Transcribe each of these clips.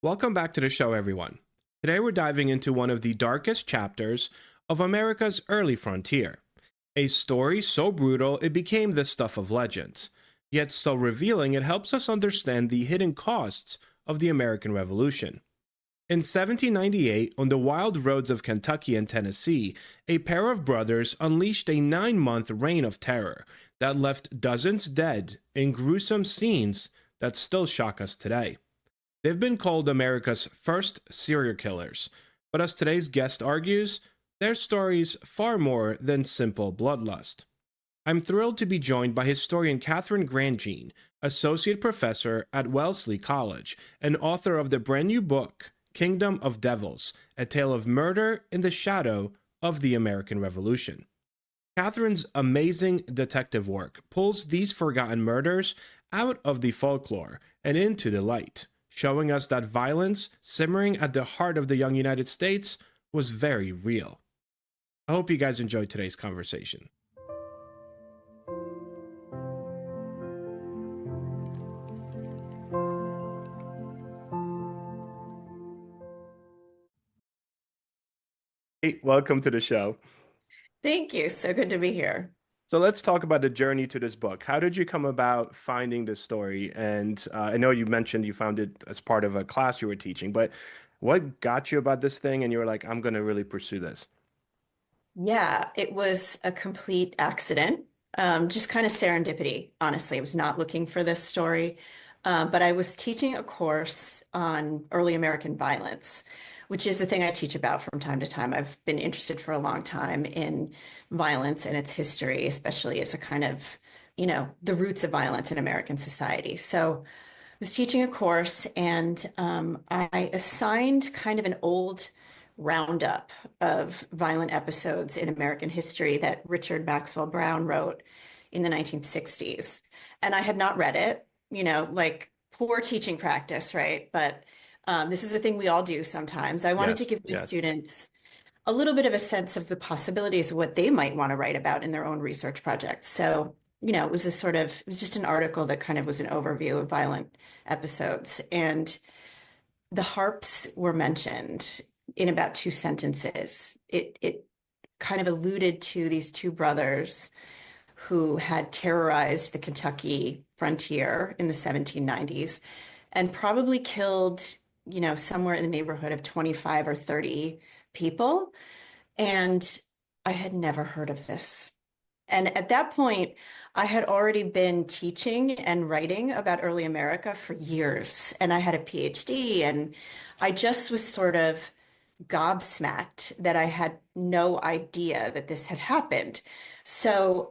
Welcome back to the show, everyone. Today we're diving into one of the darkest chapters of America's early frontier. A story so brutal it became the stuff of legends, yet so revealing it helps us understand the hidden costs of the American Revolution. In 1798, on the wild roads of Kentucky and Tennessee, a pair of brothers unleashed a 9-month reign of terror that left dozens dead in gruesome scenes that still shock us today. They've been called America's first serial killers, but as today's guest argues, their story's far more than simple bloodlust. I'm thrilled to be joined by historian Katherine Grandjean, associate professor at Wellesley College, and author of the brand new book, Kingdom of Devils, a tale of murder in the shadow of the American Revolution. Katherine's amazing detective work pulls these forgotten murders out of the folklore and into the light, showing us that violence simmering at the heart of the young United States was very real. I hope you guys enjoyed today's conversation. Hey, welcome to the show. Thank you. So good to be here. So let's talk about the journey to this book. How did you come about finding this story? And I know you mentioned you found it as part of a class you were teaching, but what got you about this thing and you were like, I'm going to really pursue this? Yeah, it was a complete accident, just kind of serendipity, honestly. I was not looking for this story, but I was teaching a course on early American violence, which is the thing I teach about from time to time. I've been interested for a long time in violence and its history, especially as a kind of, the roots of violence in American society. So was teaching a course and I assigned kind of an old roundup of violent episodes in American history that Richard Maxwell Brown wrote in the 1960s. And I had not read it, like poor teaching practice, right? But this is a thing we all do sometimes. I wanted to Yes, give my yes. students a little bit of a sense of the possibilities of what they might want to write about in their own research projects. So, it was just an article that kind of was an overview of violent episodes. And the harps were mentioned in about two sentences. It kind of alluded to these two brothers who had terrorized the Kentucky frontier in the 1790s and probably killed, somewhere in the neighborhood of 25 or 30 people. And I had never heard of this. And at that point, I had already been teaching and writing about early America for years, and I had a PhD, and I just was sort of gobsmacked that I had no idea that this had happened. So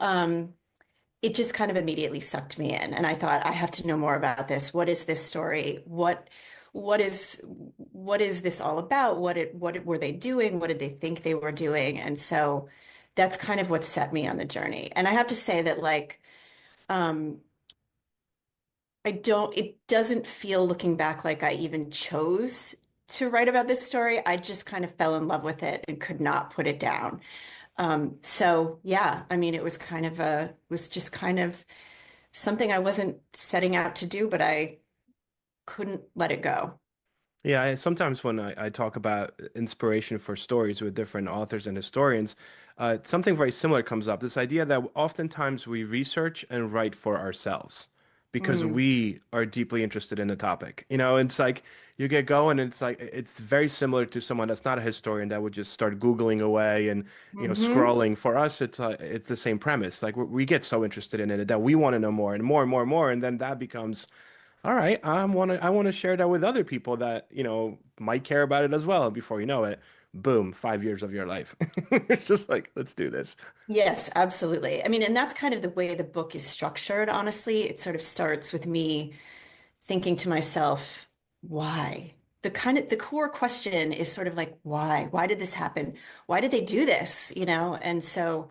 it just kind of immediately sucked me in, and I thought, I have to know more about this. What is this story? What is this all about? What were they doing? What did they think they were doing? And so that's kind of what set me on the journey. And I have to say that um it doesn't feel looking back like I even chose to write about this story. I just kind of fell in love with it and could not put it down. So yeah, I mean, it was just kind of something I wasn't setting out to do, but I couldn't let it go. Yeah, sometimes when I talk about inspiration for stories with different authors and historians, something very similar comes up. This idea that oftentimes we research and write for ourselves because Mm, we are deeply interested in the topic. It's like you get going and it's like it's very similar to someone that's not a historian that would just start Googling away and hmm. scrolling. For us, it's the same premise. Like we get so interested in it that we want to know more and more and more and more, and then that becomes all right, I want to share that with other people that, might care about it as well. And before you know it, boom, 5 years of your life. It's just like, let's do this. Yes, absolutely. I mean, and that's kind of the way the book is structured, honestly. It sort of starts with me thinking to myself, why? The core question is sort of like, why? Why did this happen? Why did they do this? And so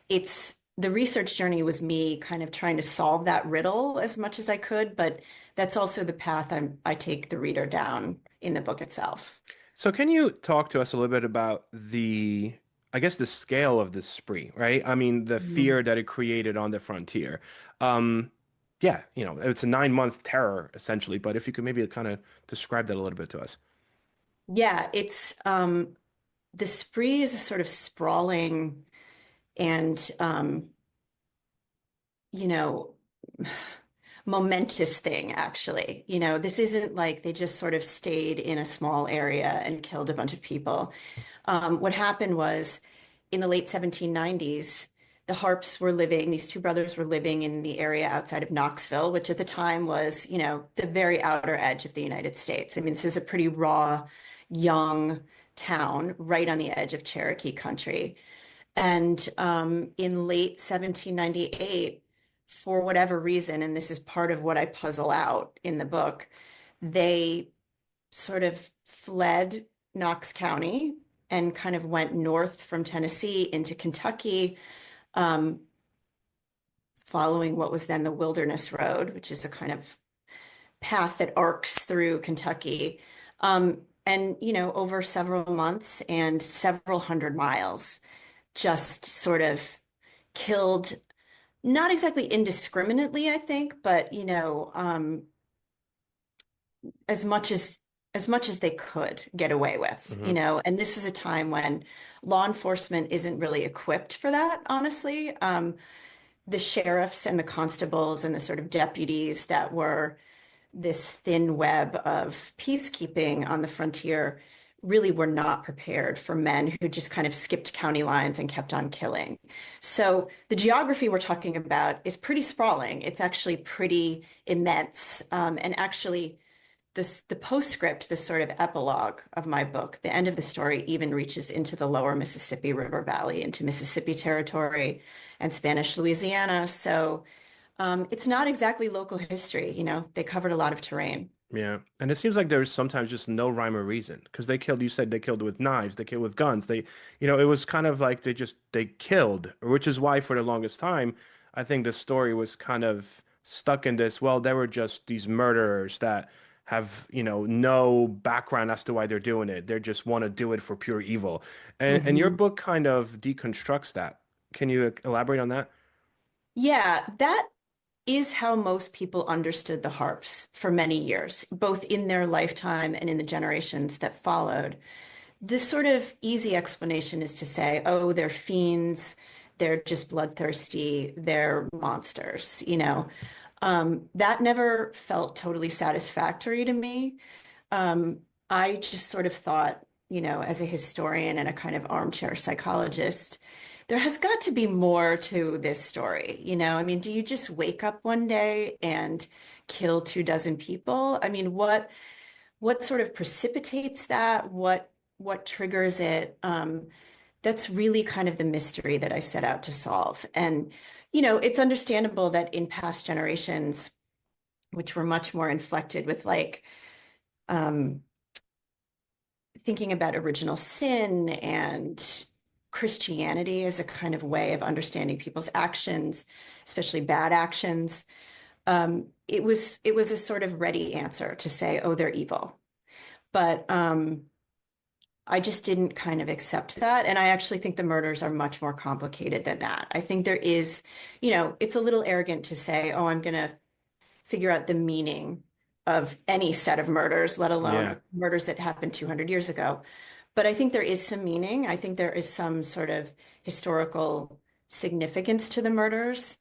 it's the research journey was me kind of trying to solve that riddle as much as I could, but that's also the path I take the reader down in the book itself. So can you talk to us a little bit about I guess the scale of this spree, right? I mean, the fear that it created on the frontier. Um, Yeah, it's a 9 month terror essentially, but if you could maybe kind of describe that a little bit to us. Yeah, it's the spree is a sort of sprawling and you know, momentous thing, actually. This isn't like they just sort of stayed in a small area and killed a bunch of people. What happened was in the late 1790s, the Harps were living, these two brothers were living in the area outside of Knoxville, which at the time was, the very outer edge of the United States. I mean, this is a pretty raw, young town right on the edge of Cherokee country. And in late 1798, for whatever reason, and this is part of what I puzzle out in the book, they sort of fled Knox County and kind of went north from Tennessee into Kentucky, um, following what was then the Wilderness Road, which is a kind of path that arcs through Kentucky. And, over several months and several hundred miles, just sort of killed, not exactly indiscriminately, I think, but as much as they could get away with, Hmm. and this is a time when law enforcement isn't really equipped for that, honestly. The sheriffs and the constables and the sort of deputies that were this thin web of peacekeeping on the frontier really were not prepared for men who just kind of skipped county lines and kept on killing. So the geography we're talking about is pretty sprawling. It's actually pretty immense. And actually, the postscript, this sort of epilogue of my book, the end of the story even reaches into the lower Mississippi River Valley, into Mississippi Territory and Spanish Louisiana. So it's not exactly local history. They covered a lot of terrain. Yeah. And it seems like there's sometimes just no rhyme or reason because you said they killed with knives, they killed with guns. It was kind of like they killed, which is why for the longest time, I think the story was kind of stuck in this, well, there were just these murderers that have, no background as to why they're doing it. They just want to do it for pure evil. And your Mhm. book kind of deconstructs that. Can you elaborate on that? Yeah, that is how most people understood the harps for many years, both in their lifetime and in the generations that followed. This sort of easy explanation is to say, oh, they're fiends, they're just bloodthirsty, they're monsters, That never felt totally satisfactory to me. I just sort of thought, as a historian and a kind of armchair psychologist, there has got to be more to this story. I mean, do you just wake up one day and kill 2 dozen people? I mean, what sort of precipitates that? What triggers it? That's really kind of the mystery that I set out to solve. And, it's understandable that in past generations, which were much more inflected with like um, thinking about original sin and Christianity as a kind of way of understanding people's actions, especially bad actions. It was a sort of ready answer to say, oh, they're evil. But I just didn't kind of accept that. And I actually think the murders are much more complicated than that. I think there is, it's a little arrogant to say, oh, I'm going to figure out the meaning of any set of murders, let Yeah. alone murders that happened 200 years ago. But I think there is some meaning. I think there is some sort of historical significance to the murders.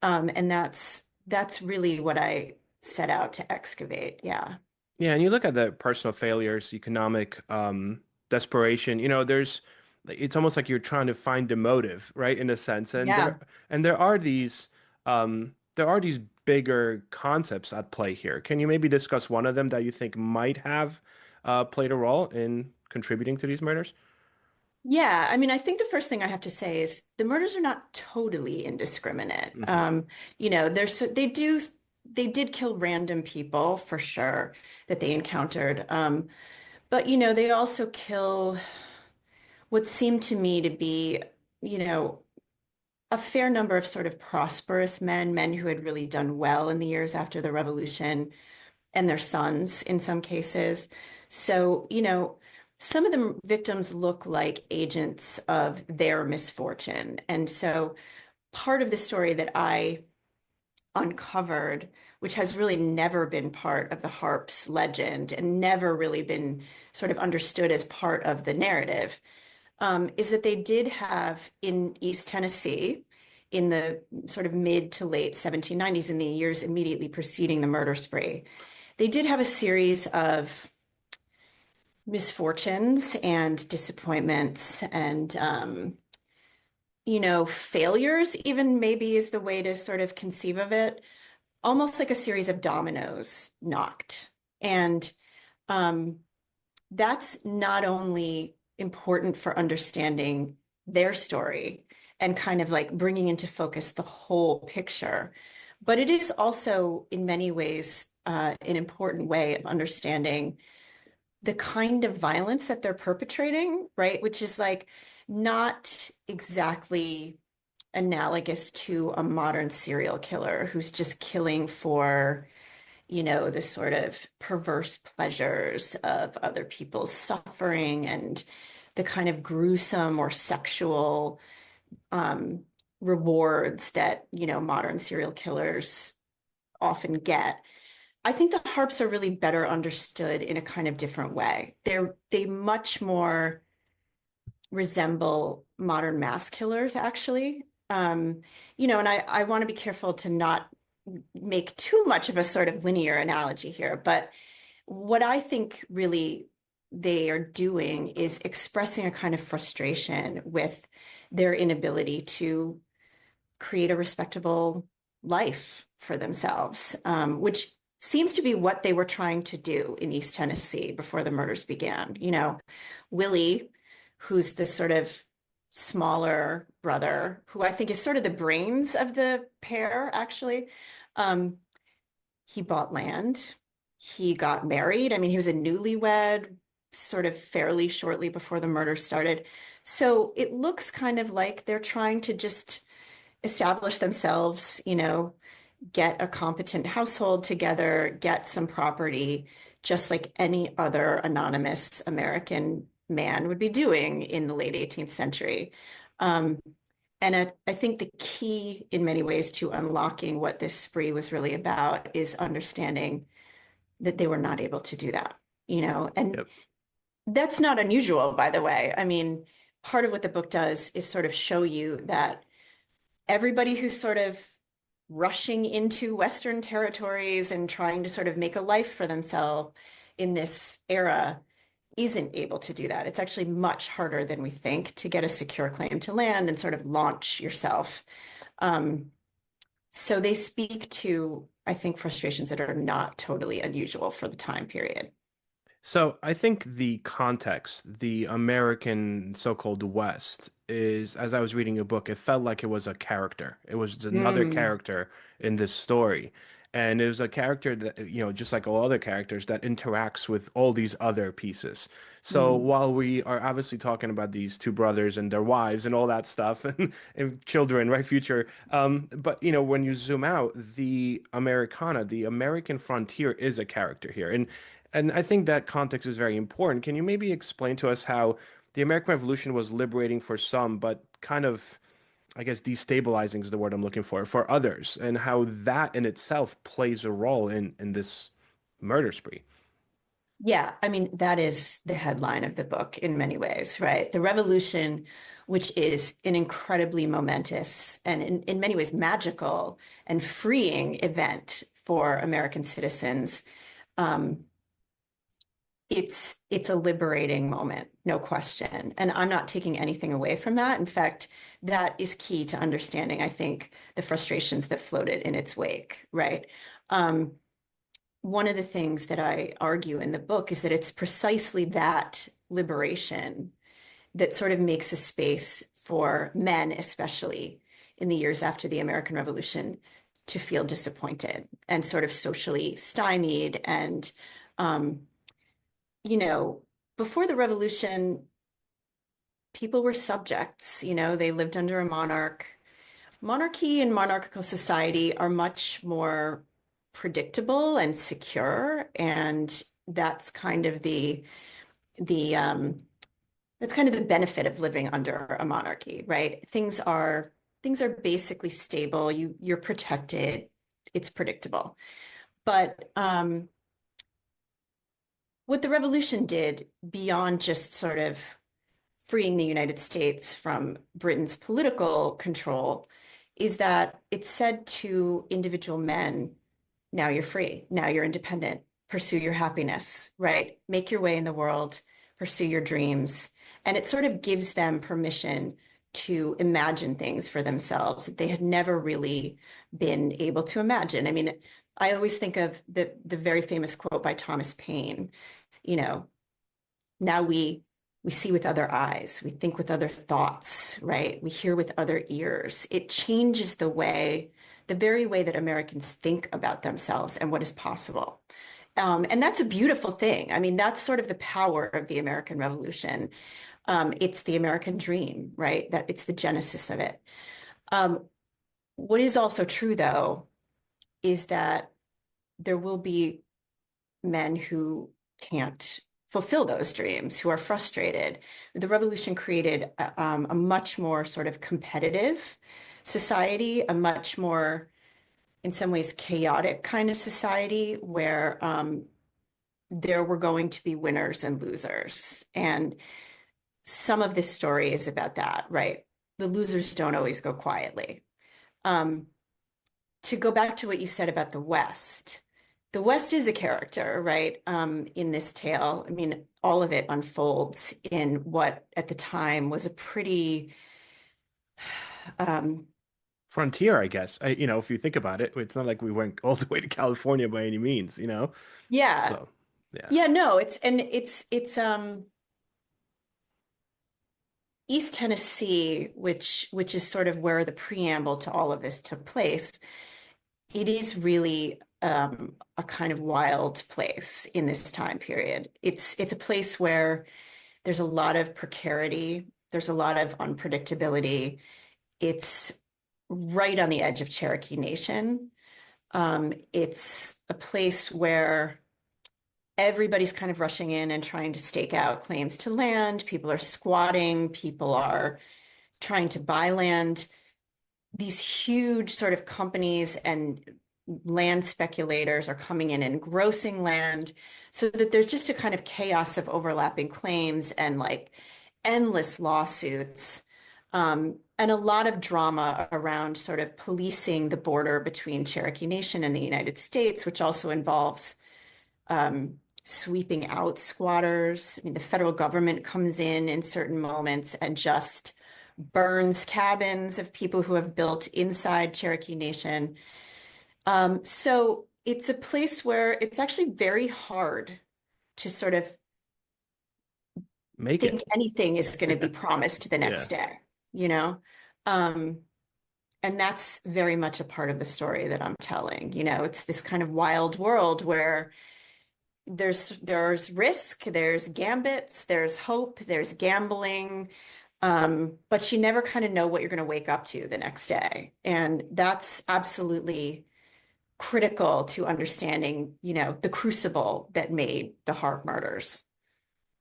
And that's really what I set out to excavate. Yeah. Yeah, and you look at the personal failures, economic desperation, it's almost like you're trying to find the motive, right, in a sense. And Yeah. there are these bigger concepts at play here. Can you maybe discuss one of them that you think might have played a role in contributing to these murders? Yeah, I mean, I think the first thing I have to say is the murders are not totally indiscriminate. Hmm. They did kill random people for sure that they encountered. But they also kill what seemed to me to be, you know, a fair number of sort of prosperous men who had really done well in the years after the revolution, and their sons in some cases. So, some of the victims look like agents of their misfortune. And so part of the story that I uncovered, which has really never been part of the Harps legend and never really been sort of understood as part of the narrative, is that they did have in East Tennessee in the sort of mid to late 1790s, in the years immediately preceding the murder spree, they did have a series of misfortunes and disappointments and, failures, even maybe is the way to sort of conceive of it, almost like a series of dominoes knocked. And um, that's not only important for understanding their story and kind of like bringing into focus the whole picture, but it is also in many ways an important way of understanding the kind of violence that they're perpetrating, right? Which is like not exactly analogous to a modern serial killer who's just killing for, the sort of perverse pleasures of other people's suffering and the kind of gruesome or sexual um, rewards that, modern serial killers often get. I think the harps are really better understood in a kind of different way. They much more resemble modern mass killers, actually. And I want to be careful to not make too much of a sort of linear analogy here, but what I think really they are doing is expressing a kind of frustration with their inability to create a respectable life for themselves, which seems to be what they were trying to do in East Tennessee before the murders began. Willie, who's the sort of smaller brother, who I think is sort of the brains of the pair, actually. Um, he bought land. He got married. I mean, he was a newlywed sort of fairly shortly before the murder started. So it looks kind of like they're trying to just establish themselves, get a competent household together, get some property, just like any other anonymous American man would be doing in the late 18th century. Um, and I think the key in many ways to unlocking what this spree was really about is understanding that they were not able to do that, and Yep. that's not unusual, by the way. I mean, part of what the book does is sort of show you that everybody who's sort of rushing into Western territories and trying to sort of make a life for themselves in this era isn't able to do that. It's actually much harder than we think to get a secure claim to land and sort of launch yourself. Um, so they speak to, I think, frustrations that are not totally unusual for the time period. So I think the context, the American so-called West, is, as I was reading a book, it felt like it was a character. It was another Mm, character in this story. And it was a character that, just like all other characters, that interacts with all these other pieces. So mm, while we are obviously talking about these two brothers and their wives and all that stuff and children, right, future, but when you zoom out, the Americana, the American frontier is a character here. And I think that context is very important. Can you maybe explain to us how the American Revolution was liberating for some, but kind of, I guess, destabilizing is the word I'm looking for others, and how that in itself plays a role in this murder spree? yeah, I mean, that is the headline of the book in many ways, right? The revolution, which is an incredibly momentous and in many ways magical and freeing event for American citizens. Um, it's a liberating moment, no question. And I'm not taking anything away from that. In fact, that is key to understanding, I think, the frustrations that floated in its wake, right? Um, One of the things that I argue in the book is that it's precisely that liberation that sort of makes a space for men, especially in the years after the American Revolution, to feel disappointed and sort of socially stymied. And, um, you know, before the revolution, people were subjects, they lived under a monarch. Monarchy and monarchical society are much more predictable and secure, and that's kind of the that's kind of the benefit of living under a monarchy, right? Things are basically stable. You're protected. it's predictable. But what the revolution did beyond just sort of freeing the United States from Britain's political control is that it said to individual men, now you're free, now you're independent, pursue your happiness, right? Make your way in the world, pursue your dreams. And it sort of gives them permission to imagine things for themselves that they had never really been able to imagine. I mean, I always think of the very famous quote by Thomas Paine, you know, now we see with other eyes, we think with other thoughts, right? We hear with other ears. It changes the very way that Americans think about themselves and what is possible. And that's a beautiful thing. I mean, that's sort of the power of the American Revolution. It's the American dream, right? That it's the genesis of it. What is also true, though, is that there will be men who can't fulfill those dreams, who are frustrated. The revolution created a much more sort of competitive society, a much more, in some ways, chaotic kind of society where there were going to be winners and losers. And some of this story is about that, right? The losers don't always go quietly. To go back to what you said about the West is a character, right? In this tale. I mean, all of it unfolds in what at the time was a pretty Frontier, I guess. If you think about it, it's not like we went all the way to California by any means, you know? yeah. So, yeah. Yeah, no, it's East Tennessee, which is sort of where the preamble to all of this took place. It is really a kind of wild place in this time period. It's a place where there's a lot of precarity, there's a lot of unpredictability. It's right on the edge of Cherokee Nation. It's a place where everybody's kind of rushing in and trying to stake out claims to land. People are squatting, people are trying to buy land. These huge sort of companies and land speculators are coming in and grossing land so that there's just a kind of chaos of overlapping claims and like endless lawsuits, and a lot of drama around sort of policing the border between Cherokee Nation and the United States, which also involves sweeping out squatters. I mean, the federal government comes in certain moments and just burns cabins of people who have built inside Cherokee Nation. So it's a place where it's actually very hard to sort of Make think it. anything is going to be promised the Yeah. next day, you know? Um, and that's very much a part of the story that I'm telling. You know, it's this kind of wild world where there's risk, there's gambits, there's hope, there's gambling, but you never kind of know what you're going to wake up to the next day. And that's absolutely critical to understanding, you know, the crucible that made the Harp murders.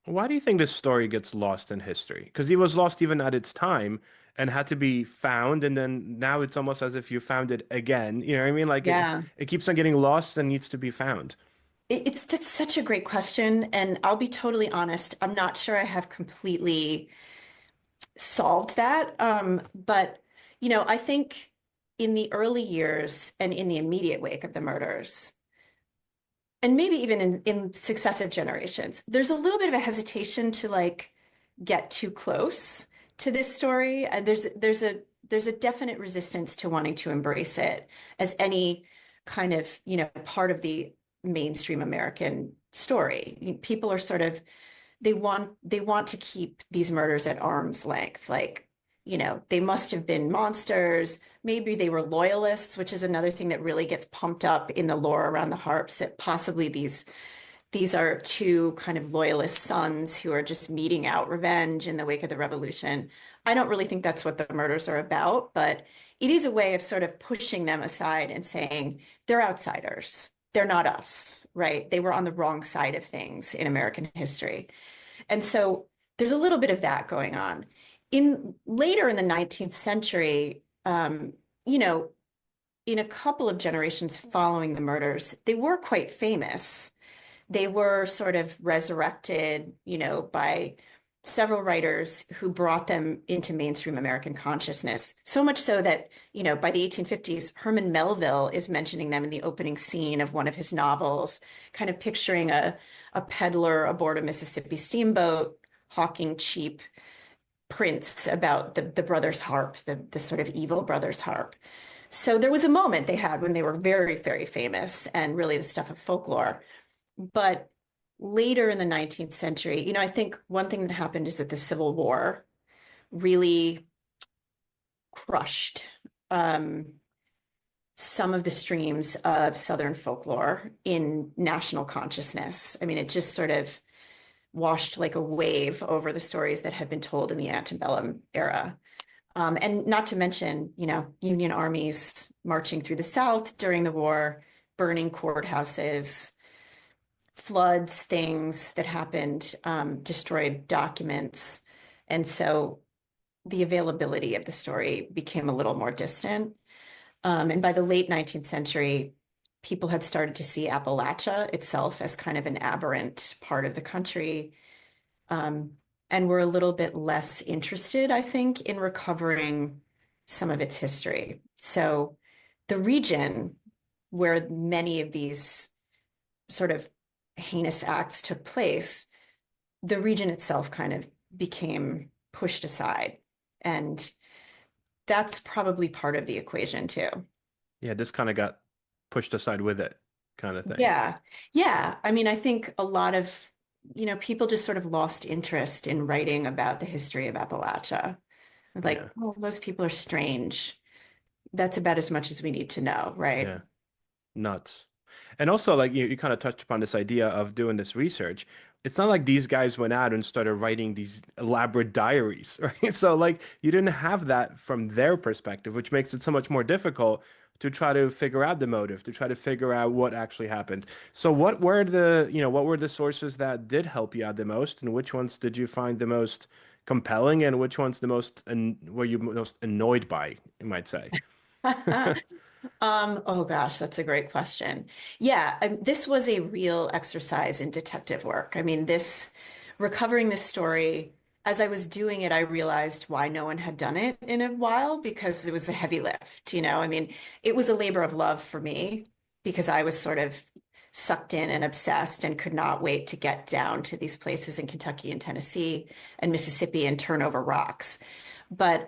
Why do you think this story gets lost in history? Because he was lost even at its time and had to be found, and then now it's almost as if you found it again. You know what I mean? Like Yeah. it keeps on getting lost and needs to be found. That's such a great question. And I'll be totally honest, I'm not sure I have completely solved that. But, you know, I think in the early years and in the immediate wake of the murders, and maybe even in successive generations, there's a little bit of a hesitation to like get too close to this story. And there's a definite resistance to wanting to embrace it as any kind of, you know, part of the mainstream American story. People are sort of they want to keep these murders at arm's length. Like, you know, they must have been monsters. Maybe they were loyalists, which is another thing that really gets pumped up in the lore around the Harps, that possibly these are two kind of loyalist sons who are just meting out revenge in the wake of the revolution. I don't really think that's what the murders are about, but it is a way of sort of pushing them aside and saying they're outsiders. They're not us, right? They were on the wrong side of things in American history. And so there's a little bit of that going on. In later in the 19th century, you know, in a couple of generations following the murders, they were quite famous. They were sort of resurrected, by several writers who brought them into mainstream American consciousness. So much so that, by the 1850s, Herman Melville is mentioning them in the opening scene of one of his novels, kind of picturing a peddler aboard a Mississippi steamboat hawking cheap prints about the brothers Harp, the sort of evil brothers Harp. So there was a moment they had when they were very, very famous and really the stuff of folklore. But later in the 19th century, I think one thing that happened is that the Civil War really crushed some of the streams of Southern folklore in national consciousness. I mean, it just sort of washed like a wave over the stories that had been told in the antebellum era. And not to mention, Union armies marching through the South during the war, burning courthouses, floods, things that happened, destroyed documents. And so the availability of the story became a little more distant. And by the late 19th century, people had started to see Appalachia itself as kind of an aberrant part of the country. And were a little bit less interested, I think, in recovering some of its history. So the region where many of these sort of heinous acts took place, the region itself kind of became pushed aside. And that's probably part of the equation too. Yeah, this kind of got pushed aside with it, kind of thing. Yeah. Yeah. I mean, I think a lot of, people just sort of lost interest in writing about the history of Appalachia. Like, Yeah, oh, those people are strange. That's about as much as we need to know, right? yeah, nuts. And also, like you kind of touched upon this idea of doing this research. It's not like these guys went out and started writing these elaborate diaries, right? So, like, you didn't have that from their perspective, which makes it so much more difficult to try to figure out the motive, to try to figure out what actually happened. So, what were the sources that did help you out the most, and which ones did you find the most compelling, and which ones the most, and were you most annoyed by, you might say? Oh gosh, that's a great question. Yeah, this was a real exercise in detective work. I mean, recovering this story, as I was doing it, I realized why no one had done it in a while because it was a heavy lift, I mean, it was a labor of love for me because I was sort of sucked in and obsessed and could not wait to get down to these places in Kentucky and Tennessee and Mississippi and turn over rocks. But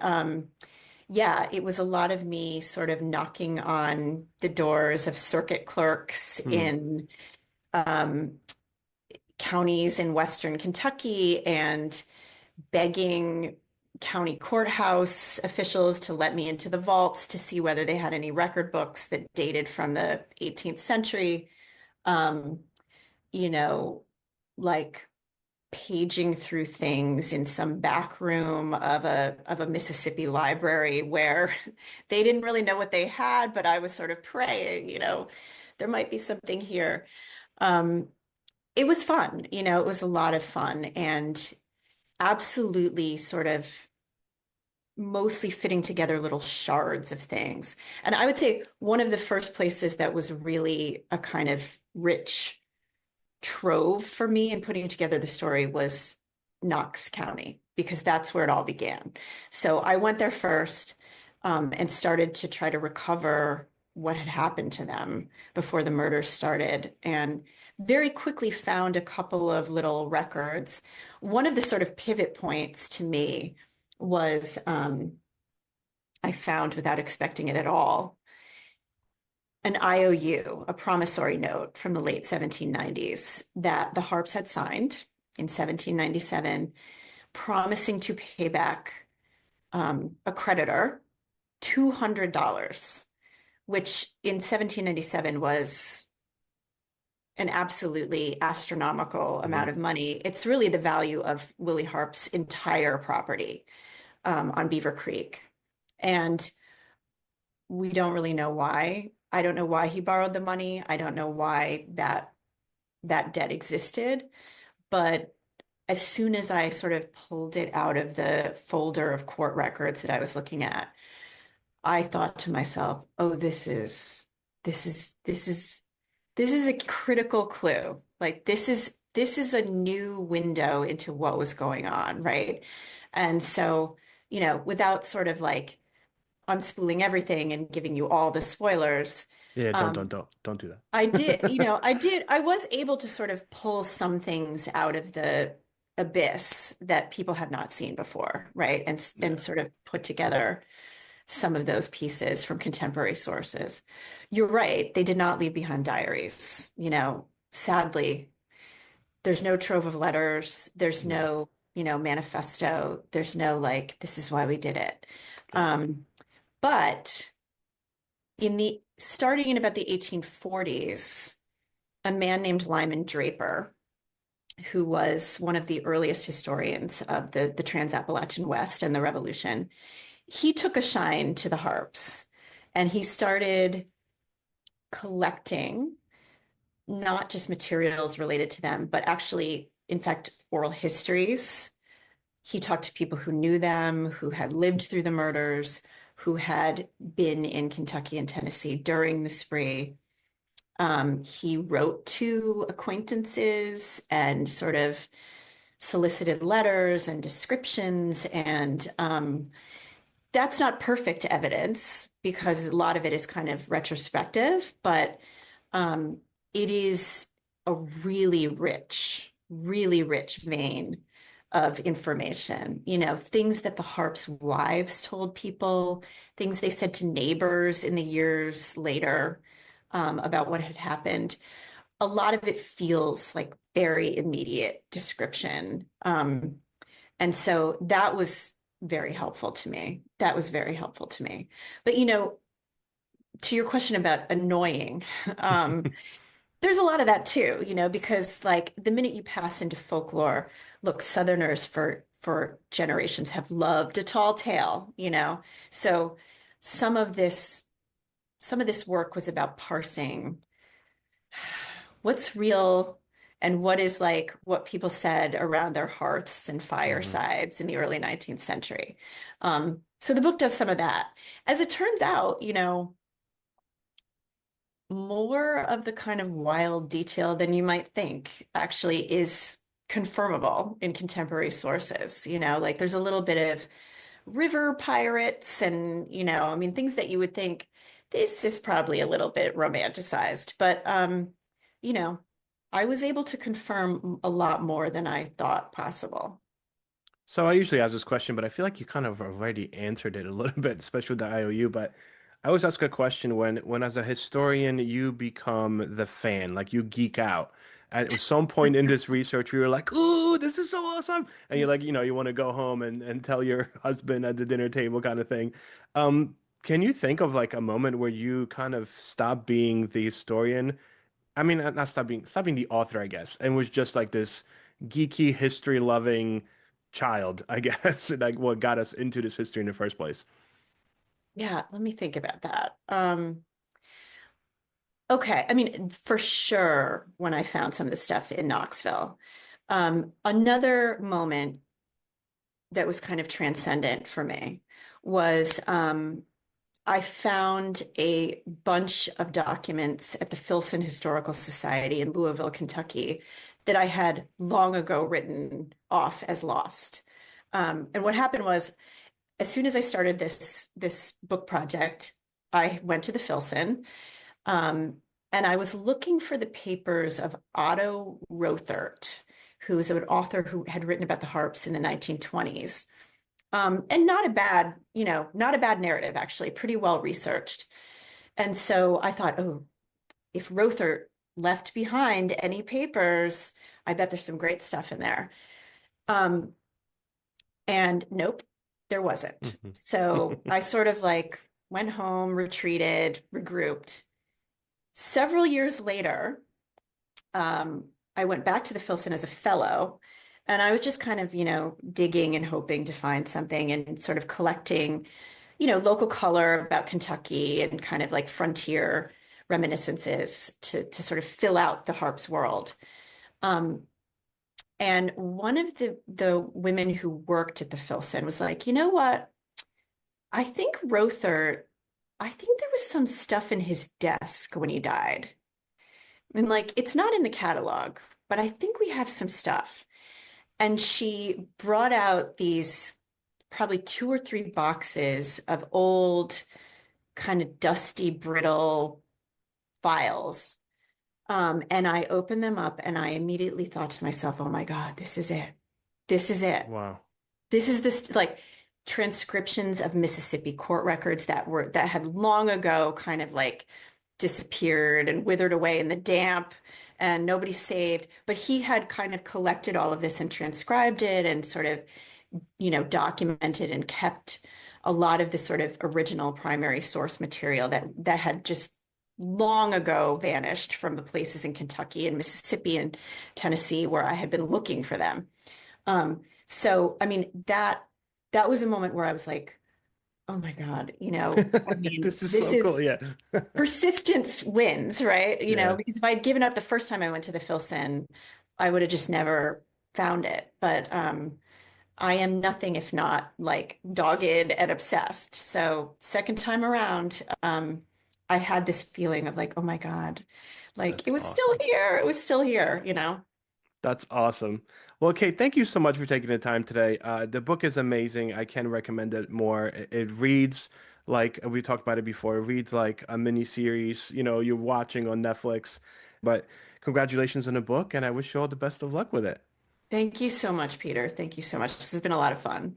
yeah, it was a lot of me sort of knocking on the doors of circuit clerks Hmm. in um, counties in Western Kentucky and begging county courthouse officials to let me into the vaults to see whether they had any record books that dated from the 18th century. Um, you know, like paging through things in some back room of a Mississippi library where they didn't really know what they had, but I was sort of praying, there might be something here. Um, it was fun, it was a lot of fun and absolutely sort of mostly fitting together little shards of things. And I would say one of the first places that was really a kind of rich trove for me in putting together the story was Knox County, because that's where it all began. So I went there first and started to try to recover what had happened to them before the murders started, and very quickly found a couple of little records. One of the sort of pivot points to me was I found, without expecting it at all, an IOU, a promissory note from the late 1790s that the Harps had signed in 1797, promising to pay back a creditor $200, which in 1797 was an absolutely astronomical amount Hmm. of money. It's really the value of Willie Harp's entire property on Beaver Creek. And we don't really know why. I don't know why he borrowed the money. I don't know why that debt existed. But as soon as I sort of pulled it out of the folder of court records that I was looking at, I thought to myself, oh, this is this is this is a critical clue. Like this is a new window into what was going on, right? And so, without sort of like unspooling everything and giving you all the spoilers, Yeah, um, don't do I was able to sort of pull some things out of the abyss that people had not seen before, right? And Yeah. sort of put together some of those pieces from contemporary sources. You're right, they did not leave behind diaries. Sadly, there's no trove of letters, there's Yeah. no, manifesto, there's no like, this is why we did it. Yeah. But starting in about the 1840s, a man named Lyman Draper, who was one of the earliest historians of the Trans-Appalachian West and the Revolution, he took a shine to the harps and he started collecting not just materials related to them, but actually, in fact, oral histories. He talked to people who knew them, who had lived through the murders, who had been in Kentucky and Tennessee during the spree. He wrote to acquaintances and sort of solicited letters and descriptions. And that's not perfect evidence because a lot of it is kind of retrospective, but um, it is a really rich vein of information. Things that the Harps' wives told people, things they said to neighbors in the years later about what had happened. A lot of it feels like very immediate description. And so that was very helpful to me. That was very helpful to me. But to your question about annoying, there's a lot of that too, because like the minute you pass into folklore, look, Southerners for generations have loved a tall tale, So some of this some of this work was about parsing what's real and what is like what people said around their hearths and Hmm. firesides in the early 19th century. So the book does some of that. As it turns out, more of the kind of wild detail than you might think actually is confirmable in contemporary sources. Like there's a little bit of river pirates and, I mean, things that you would think this is probably a little bit romanticized, but you know, I was able to confirm a lot more than I thought possible. So I usually ask this question, but I feel like you kind of already answered it a little bit, especially with the IOU. But I always ask a question when as a historian you become the fan, like you geek out. At some point in this research, you were like, "Ooh, this is so awesome!" And you're like, you want to go home and tell your husband at the dinner table, kind of thing. Can you think of like a moment where you kind of stopped being the historian? I mean, not stop being the author, I guess, and was just like this geeky history loving child, I guess, like what got us into this history in the first place. Yeah, let me think about that. Okay, I mean, for sure, when I found some of the stuff in Knoxville. Another moment that was kind of transcendent for me was I found a bunch of documents at the Filson Historical Society in Louisville, Kentucky, that I had long ago written off as lost. And what happened was, as soon as I started this book project, I went to the Filson, um, and I was looking for the papers of Otto Rothert, who's an author who had written about the harps in the 1920s. And not a bad narrative, actually, pretty well researched. And so I thought, oh, if Rothert left behind any papers, I bet there's some great stuff in there. Um, and nope, there wasn't. Mhm. So I sort of like went home, retreated, regrouped. Several years later, I went back to the Filson as a fellow, and I was just kind of, digging and hoping to find something and sort of collecting, local color about Kentucky and kind of like frontier reminiscences to sort of fill out the harp's world. Um, and one of the women who worked at the Filson was like, you know what? I think Rother I think there was some stuff in his desk when he died. And like, it's not in the catalog, but I think we have some stuff. And she brought out these probably two or three boxes of old, kind of dusty, brittle files. And I opened them up and I immediately thought to myself, oh my God, this is it. This is it. Wow. This is this like transcriptions of Mississippi court records that had long ago kind of like disappeared and withered away in the damp and nobody saved. But he had kind of collected all of this and transcribed it and sort of, documented and kept a lot of the sort of original primary source material that had just long ago vanished from the places in Kentucky and Mississippi and Tennessee where I had been looking for them. So I mean that was a moment where I was like, oh my God, I mean, This is this so is cool. Yeah. persistence wins, right? Yeah. Because if I'd given up the first time I went to the Filson, I would have just never found it. But I am nothing if not like dogged and obsessed. So second time around, I had this feeling of like, oh my God, like it That's was still awesome. here. It was still here. That's awesome. Well, Kate, thank you so much for taking the time today. The book is amazing. I can recommend it more. It reads like we talked about it before. It reads like a mini series, you're watching on Netflix. But congratulations on the book, and I wish you all the best of luck with it. Thank you so much, Peter. Thank you so much. This has been a lot of fun.